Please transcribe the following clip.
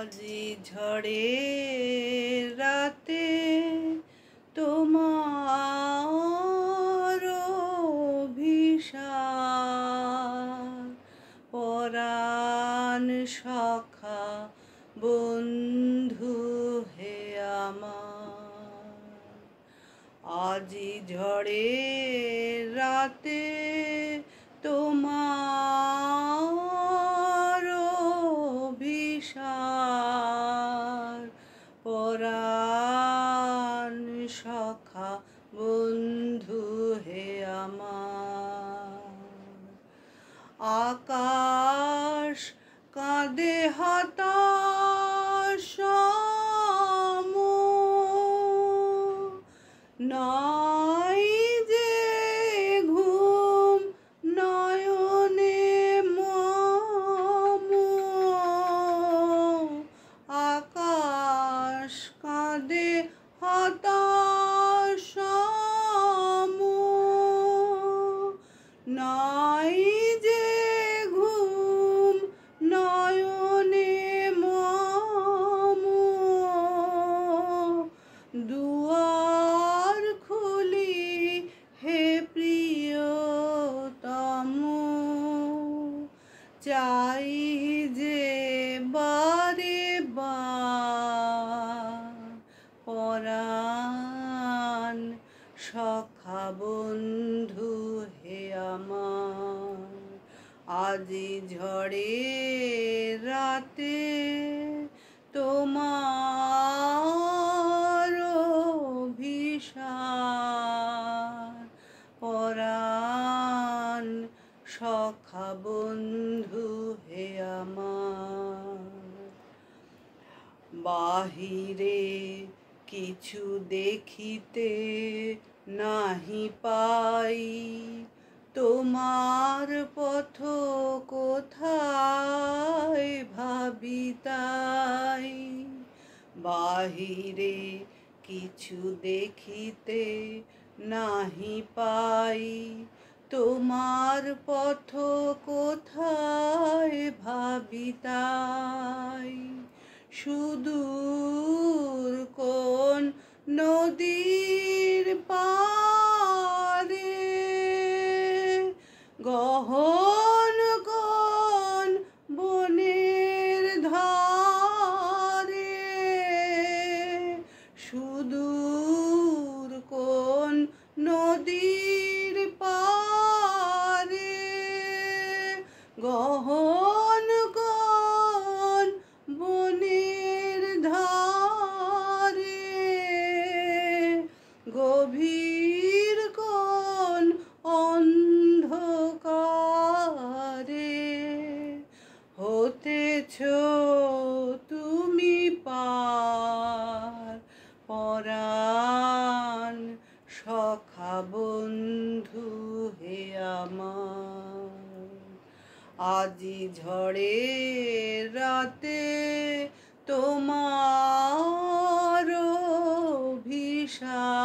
আজি ঝড়ের রাতে তোমার অভিসার পরাণ সখা বন্ধু হে আমার। আজি ঝড়ের রাতে তোমার অভিসার পরাণ সখা বন্ধু হে আমার। আকাশ কাঁদে হতাশ নাই যে ঘুম নয়নে মম। আকাশ কাঁদে হতাশ নাই যে ঘুম নয়নে মম। দুয়ার খুলি হে প্রিয়তম, চাই যে বারে বার পরাণ সখা বন্ধু হে আমার। আজি ঝড়ের রাতে তোমার অভিসার পরাণ সখা বন্ধু হে আমার। বাহিরে কিছু দেখিতে নাহি পাই, তোমার পথ কোথায় ভাবি তাই। বাহিরে কিছু দেখিতে নাহি পাই, তোমার পথ কোথায় ভাবি তাই। সুদূর কোন নদীর পারে, গহন কোন বনের ধারে। সুদূর কোন নদীর পারে, গহন কোন বনের ধারে। গভীর কোন অন্ধকারে হতেছ তুমি পার পরাণ সখা বন্ধু হে আমার। আজি ঝড়ের রাতে তোমার অভিসার